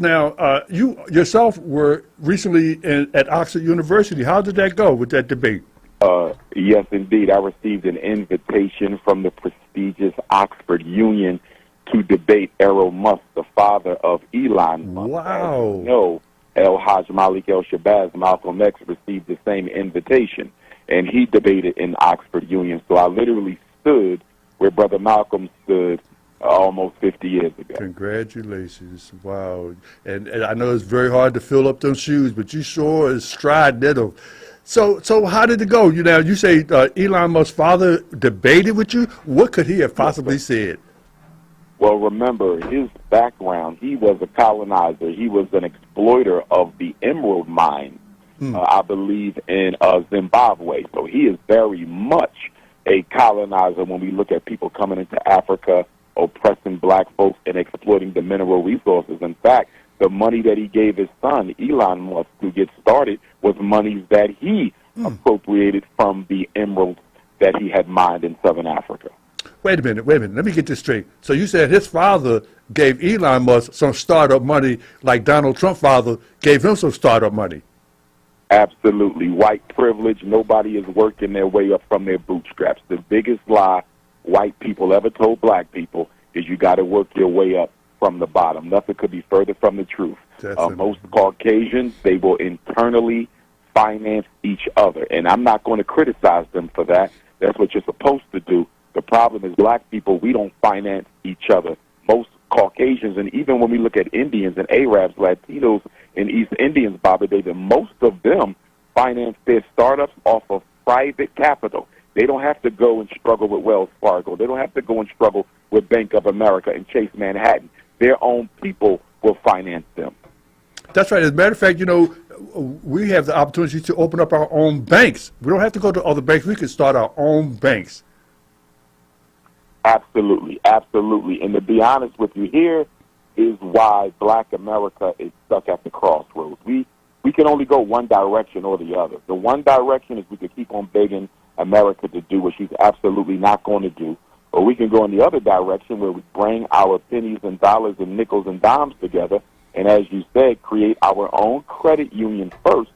Now, you yourself were recently at Oxford University. How did that go with that debate? Yes, indeed. I received an invitation from the prestigious Oxford Union to debate Elon Musk, the father of Elon Musk. Wow. As you know, El Hajj Malik El Shabazz, Malcolm X, received the same invitation, and he debated in Oxford Union. So I literally stood where Brother Malcolm stood almost 50 years ago. Congratulations. Wow. And I know it's very hard to fill up those shoes, but you sure is striding them. So how did it go? You say Elon Musk's father debated with you. What could he have possibly said? Well, remember, his background, he was a colonizer. He was an exploiter of the emerald mine, I believe, in Zimbabwe. So he is very much a colonizer when we look at people coming into Africa, oppressing black folks and exploiting the mineral resources. In fact, the money that he gave his son, Elon Musk, to get started was monies that he appropriated from the emeralds that he had mined in Southern Africa. Wait a minute. Let me get this straight. So you said his father gave Elon Musk some startup money like Donald Trump's father gave him some startup money. Absolutely. White privilege. Nobody is working their way up from their bootstraps. The biggest lie white people ever told black people is you got to work your way up from the bottom. Nothing could be further from the truth. Most Caucasians, they will internally finance each other. And I'm not going to criticize them for that. That's what you're supposed to do. The problem is black people, we don't finance each other. Most Caucasians, and even when we look at Indians and Arabs, Latinos, and East Indians, Bobby David, most of them finance their startups off of private capital. They don't have to go and struggle with Wells Fargo. They don't have to go and struggle with Bank of America and Chase Manhattan. Their own people will finance them. That's right. As a matter of fact, we have the opportunity to open up our own banks. We don't have to go to other banks. We can start our own banks. Absolutely, absolutely. And to be honest with you, here is why black America is stuck at the crossroads. We can only go one direction or the other. The one direction is we could keep on begging America to do what she's absolutely not going to do, or we can go in the other direction where we bring our pennies and dollars and nickels and dimes together and, as you said, create our own credit union first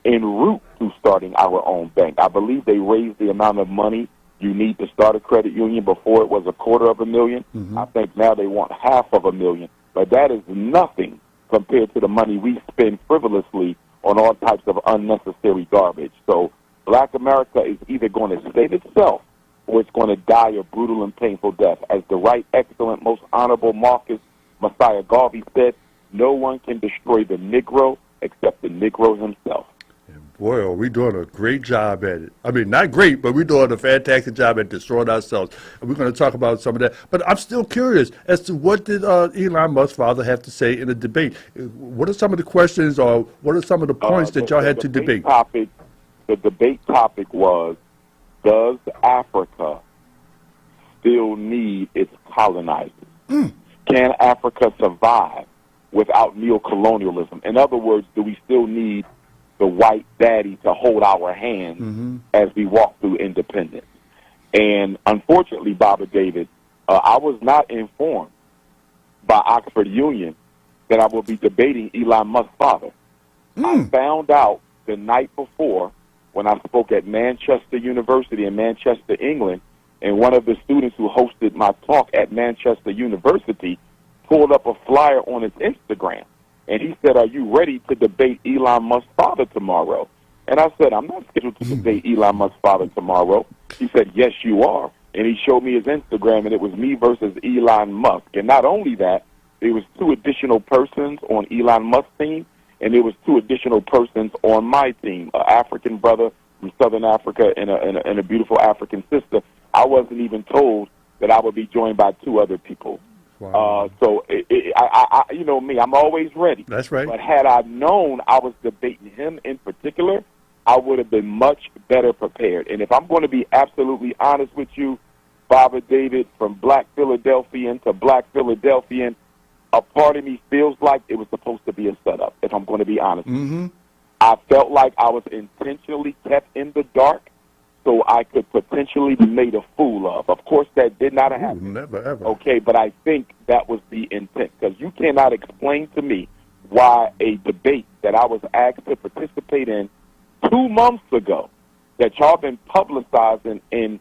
en route to starting our own bank. I believe they raised the amount of money you need to start a credit union. Before it was $250,000. I think now they want $500,000. But that is nothing compared to the money we spend frivolously on all types of unnecessary garbage. So black America is either going to save itself or it's going to die a brutal and painful death. As the right, excellent, most honorable Marcus Messiah Garvey said, no one can destroy the Negro except the Negro himself. Boy, are we doing a great job at it. I mean, not great, but we're doing a fantastic job at destroying ourselves. And we're going to talk about some of that. But I'm still curious as to what did Elon Musk's father have to say in the debate? What are some of the questions or what are some of the points that y'all had to debate? The debate topic was, does Africa still need its colonizers? Can Africa survive without neocolonialism? In other words, do we still need the white daddy to hold our hands as we walk through independence? And unfortunately, Baba David, I was not informed by Oxford Union that I will be debating Elon Musk's father. I found out the night before when I spoke at Manchester University in Manchester, England, and one of the students who hosted my talk at Manchester University pulled up a flyer on his Instagram. And he said, are you ready to debate Elon Musk's father tomorrow? And I said, I'm not scheduled to debate Elon Musk's father tomorrow. He said, yes, you are. And he showed me his Instagram, and it was me versus Elon Musk. And not only that, there was 2 additional persons on Elon Musk's team, and there was 2 additional persons on my team, an African brother from Southern Africa and a beautiful African sister. I wasn't even told that I would be joined by 2 other people. Wow. So, I you know me, I'm always ready. That's right. But had I known I was debating him in particular, I would have been much better prepared. And if I'm going to be absolutely honest with you, Baba David, from black Philadelphian to black Philadelphian, a part of me feels like it was supposed to be a setup, if I'm going to be honest. I felt like I was intentionally kept in the dark so I could potentially be made a fool of. Of course, that did not happen. Never, ever. Okay, but I think that was the intent, because you cannot explain to me why a debate that I was asked to participate in 2 months ago, that y'all been publicizing and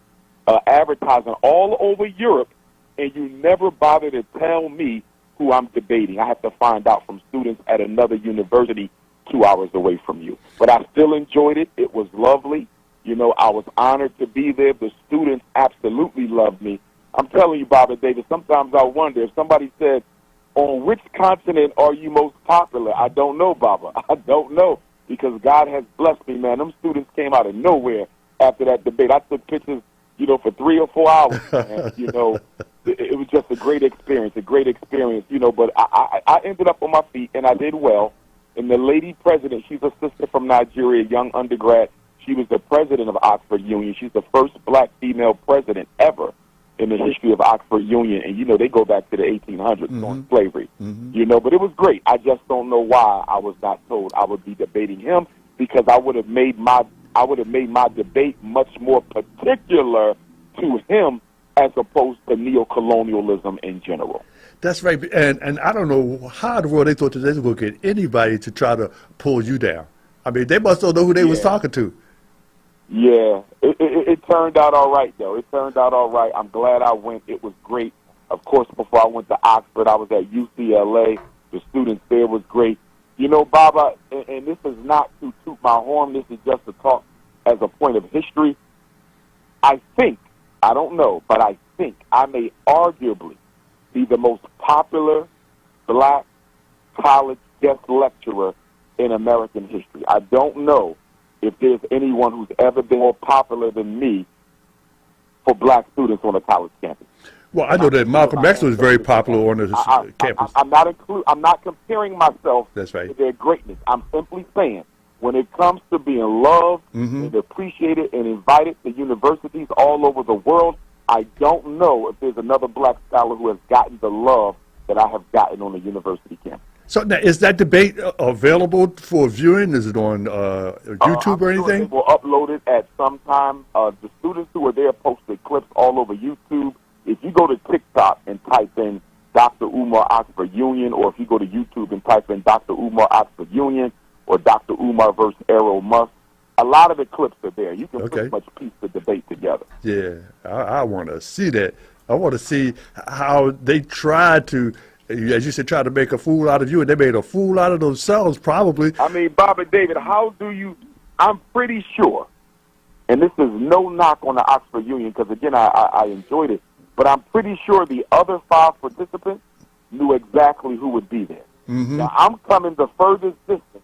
advertising all over Europe, and you never bother to tell me who I'm debating. I have to find out from students at another university 2 hours away from you. But I still enjoyed it. It was lovely. You know, I was honored to be there. The students absolutely loved me. I'm telling you, Bobby Davis, sometimes I wonder if somebody said, on which continent are you most popular? I don't know, Baba. I don't know, because God has blessed me, man. Them students came out of nowhere after that debate. I took pictures, you know, for 3 or 4 hours, man. You know, it was just a great experience, you know, but I ended up on my feet, and I did well. And the lady president, she's a sister from Nigeria, a young undergrad. She was the president of Oxford Union. She's the first black female president ever in the history of Oxford Union. And, you know, they go back to the 1800s on slavery, you know, but it was great. I just don't know why I was not told I would be debating him, because I would have made my debate much more particular to him as opposed to neocolonialism in general. That's right. And I don't know how in the world they thought that they were going to get anybody to try to pull you down. I mean, they must not know who they was talking to. Yeah, it turned out all right, though. It turned out all right. I'm glad I went. It was great. Of course, before I went to Oxford, I was at UCLA. The students there was great. You know, Baba, and this is not to toot my horn. This is just to talk as a point of history. I think, I don't know, but I think I may arguably be the most popular black college guest lecturer in American history. I don't know if there's anyone who's ever been more popular than me for black students on a college campus. Well, I know that Malcolm X was very popular on the campus. I'm not comparing myself to their greatness. I'm simply saying, when it comes to being loved and appreciated and invited to universities all over the world, I don't know if there's another black scholar who has gotten the love that I have gotten on a university campus. So now, is that debate available for viewing? Is it on YouTube or anything? It will upload it at some time. The students who are there posted clips all over YouTube. If you go to TikTok and type in Dr. Umar Oxford Union, or if you go to YouTube and type in Dr. Umar Oxford Union or Dr. Umar versus Errol Musk, a lot of the clips are there. You can pretty much piece the debate together. Yeah, I want to see that. I want to see how they tried to, as you said, try to make a fool out of you, and they made a fool out of themselves, probably. I mean, Bobby David, how do you, I'm pretty sure, and this is no knock on the Oxford Union, because, again, I enjoyed it, but I'm pretty sure the other 5 participants knew exactly who would be there. Now, I'm coming the furthest distance,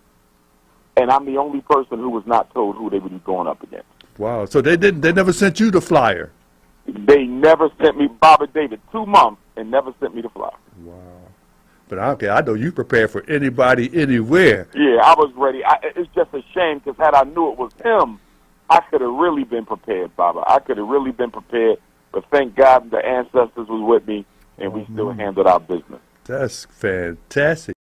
and I'm the only person who was not told who they would be going up against. Wow. So they never sent you the flyer? They never sent me, Bobby David, 2 months, and never sent me the flyer. Wow. But I know you prepared for anybody, anywhere. Yeah, I was ready. It's just a shame, because had I knew it was him, I could have really been prepared, Baba. I could have really been prepared. But thank God the ancestors was with me, and we still handled our business. That's fantastic.